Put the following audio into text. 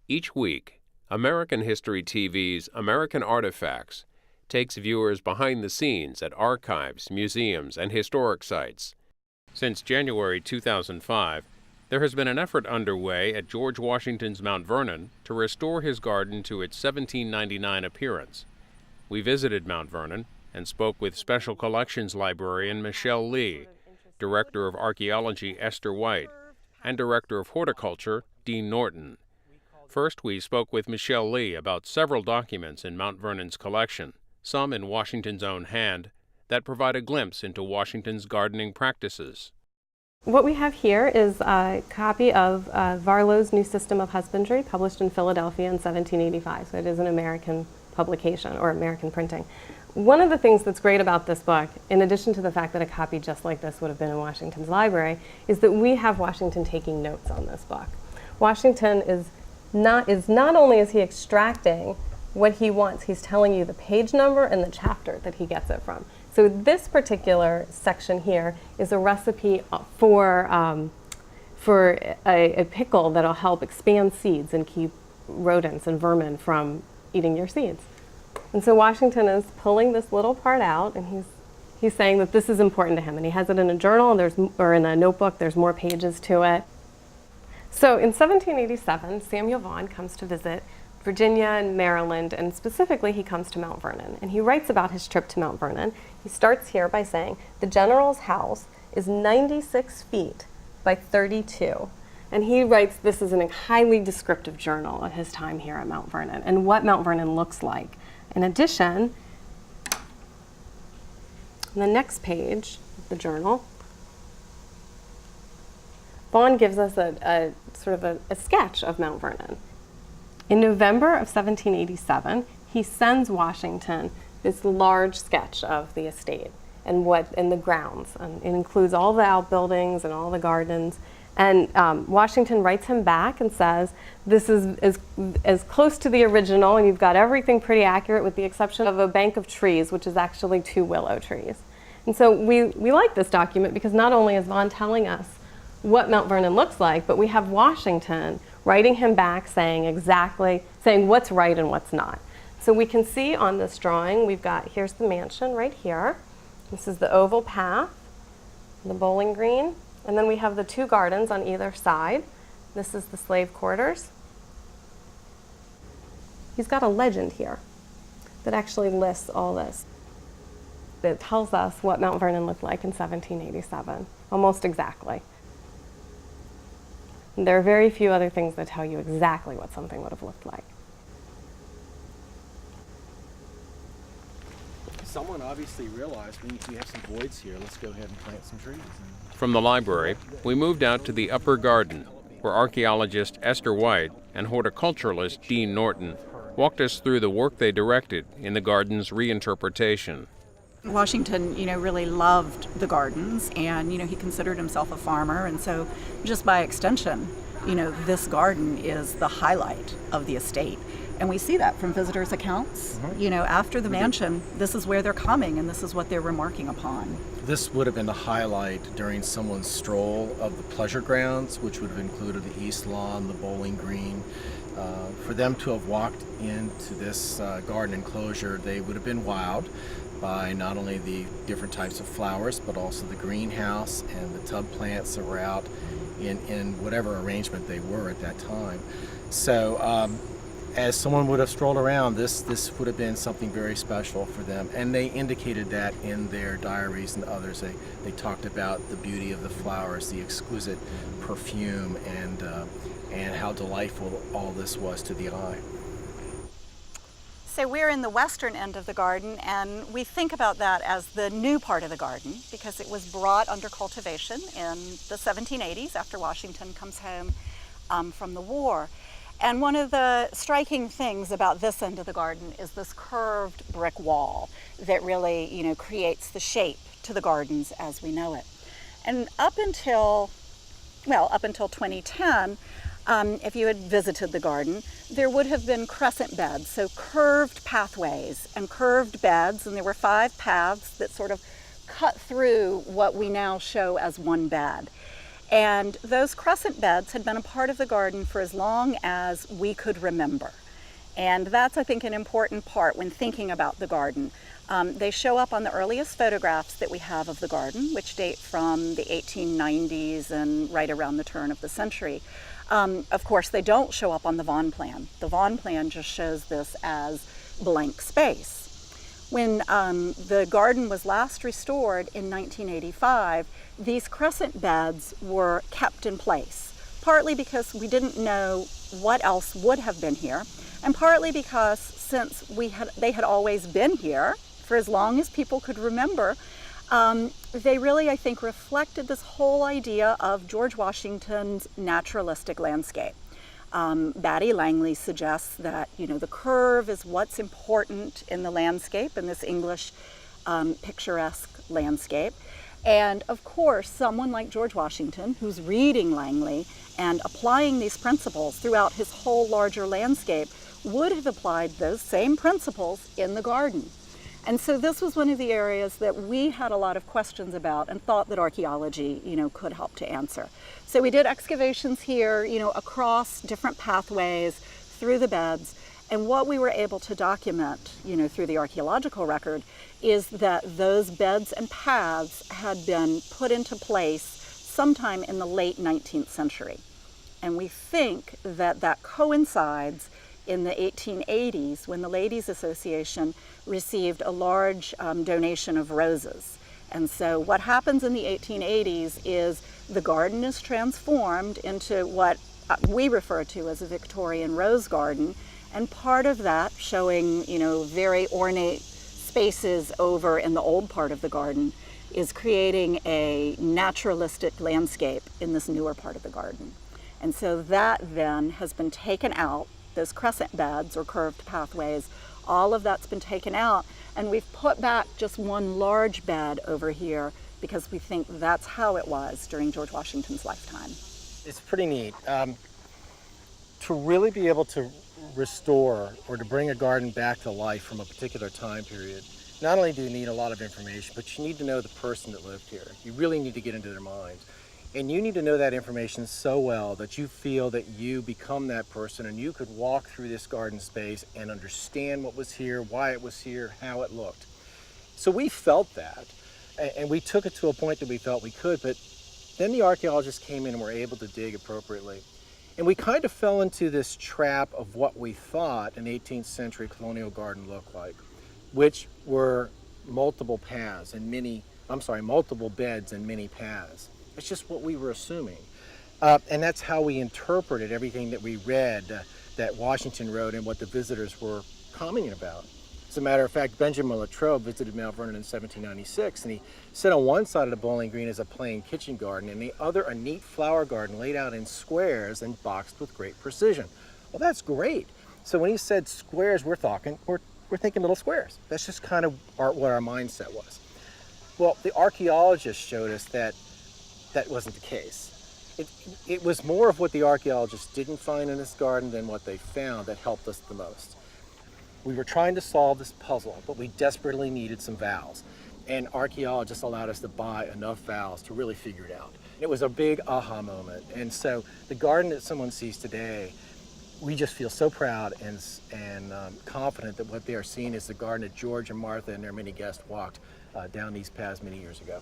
Each week, American History TV's American Artifacts takes viewers behind the scenes at archives, museums, and historic sites. Since January 2005, there has been an effort underway at George Washington's Mount Vernon to restore his garden to its 1799 appearance. We visited Mount Vernon and spoke with Special Collections librarian Michele Lee, Director of Archeology Esther White, and Director of Horticulture Dean Norton. First, we spoke with Michele Lee about several documents in Mount Vernon's collection, some in Washington's own hand, that provide a glimpse into Washington's gardening practices. What we have here is a copy of Barlow's New System of Husbandry, published in Philadelphia in 1785. So it is an American publication, or American printing. One of the things that's great about this book, in addition to the fact that a copy just like this would have been in Washington's library, is that we have Washington taking notes on this book. Washington is not only is he extracting what he wants, he's telling you the page number and the chapter that he gets it from. So this particular section here is a recipe for a pickle that'll help expand seeds and keep rodents and vermin from eating your seeds. And so Washington is pulling this little part out, and he's saying that this is important to him, and he has it in a journal or in a notebook. There's more pages to it. So in 1787, Samuel Vaughan comes to visit Virginia and Maryland, and specifically he comes to Mount Vernon, and he writes about his trip to Mount Vernon. He starts here by saying the general's house is 96 feet by 32, and he writes this is a highly descriptive journal of his time here at Mount Vernon and what Mount Vernon looks like. In addition, on the next page of the journal, Vaughan gives us a sketch of Mount Vernon. In November of 1787, he sends Washington this large sketch of the estate and the grounds. And it includes all the outbuildings and all the gardens. And Washington writes him back and says, this is as close to the original, and you've got everything pretty accurate with the exception of a bank of trees, which is actually 2 willow trees. And so we like this document because not only is Vaughan telling us what Mount Vernon looks like, but we have Washington writing him back saying what's right and what's not. So we can see on this drawing, here's the mansion right here. This is the oval path, the bowling green, and then we have the 2 gardens on either side. This is the slave quarters. He's got a legend here that actually lists all this. It tells us what Mount Vernon looked like in 1787, almost exactly. And there are very few other things that tell you exactly what something would have looked like. Someone obviously realized we have some voids here. Let's go ahead and plant some trees. From the library, we moved out to the upper garden, where archaeologist Esther White and horticulturist Dean Norton walked us through the work they directed in the garden's reinterpretation. Washington, really loved the gardens, and, he considered himself a farmer, and so just by extension, this garden is the highlight of the estate. And we see that from visitors' accounts. After the mansion, this is where they're coming, and this is what they're remarking upon. This would have been the highlight during someone's stroll of the pleasure grounds, which would have included the east lawn, the bowling green. For them to have walked into this garden enclosure, they would have been wowed by not only the different types of flowers, but also the greenhouse and the tub plants that were out in whatever arrangement they were at that time. So as someone would have strolled around, this would have been something very special for them. And they indicated that in their diaries and others. They talked about the beauty of the flowers, the exquisite perfume, and how delightful all this was to the eye. So we're in the western end of the garden, and we think about that as the new part of the garden because it was brought under cultivation in the 1780s after Washington comes home from the war. And one of the striking things about this end of the garden is this curved brick wall that really, creates the shape to the gardens as we know it. And up until 2010, if you had visited the garden, there would have been crescent beds, so curved pathways and curved beds, and there were 5 paths that sort of cut through what we now show as one bed. And those crescent beds had been a part of the garden for as long as we could remember. And that's, I think, an important part when thinking about the garden. They show up on the earliest photographs that we have of the garden, which date from the 1890s and right around the turn of the century. Of course, they don't show up on the Vaughan plan. The Vaughan plan just shows this as blank space. When the garden was last restored in 1985, these crescent beds were kept in place, partly because we didn't know what else would have been here, and partly because since they had always been here for as long as people could remember, they really, I think, reflected this whole idea of George Washington's naturalistic landscape. Batty Langley suggests that, the curve is what's important in the landscape, in this English picturesque landscape. And of course, someone like George Washington, who's reading Langley and applying these principles throughout his whole larger landscape, would have applied those same principles in the garden. And so this was one of the areas that we had a lot of questions about and thought that archaeology, could help to answer. So we did excavations here, across different pathways through the beds. And what we were able to document, through the archaeological record is that those beds and paths had been put into place sometime in the late 19th century. And we think that that coincides in the 1880s when the Ladies Association received a large donation of roses. And so what happens in the 1880s is the garden is transformed into what we refer to as a Victorian rose garden, and part of that showing, very ornate spaces over in the old part of the garden is creating a naturalistic landscape in this newer part of the garden. And so that then has been taken out, those crescent beds or curved pathways, all of that's been taken out, and we've put back just one large bed over here because we think that's how it was during George Washington's lifetime. It's pretty neat. To really be able to restore or to bring a garden back to life from a particular time period, not only do you need a lot of information, but you need to know the person that lived here. You really need to get into their minds. And you need to know that information so well that you feel that you become that person and you could walk through this garden space and understand what was here, why it was here, how it looked. So we felt that, and we took it to a point that we felt we could, but then the archaeologists came in and were able to dig appropriately. And we kind of fell into this trap of what we thought an 18th century colonial garden looked like, which were multiple paths and multiple beds and many paths. It's just what we were assuming. And that's how we interpreted everything that we read that Washington wrote and what the visitors were commenting about. As a matter of fact, Benjamin Latrobe visited Mount Vernon in 1796, and he said on one side of the Bowling Green is a plain kitchen garden, and the other a neat flower garden laid out in squares and boxed with great precision. Well, that's great. So when he said squares, we're thinking little squares. That's just kind of what our mindset was. Well, the archaeologists showed us that that wasn't the case. It was more of what the archaeologists didn't find in this garden than what they found that helped us the most. We were trying to solve this puzzle, but we desperately needed some valves. And archaeologists allowed us to buy enough valves to really figure it out. It was a big aha moment. And so the garden that someone sees today, we just feel so proud and confident that what they are seeing is the garden that George and Martha and their many guests walked down these paths many years ago.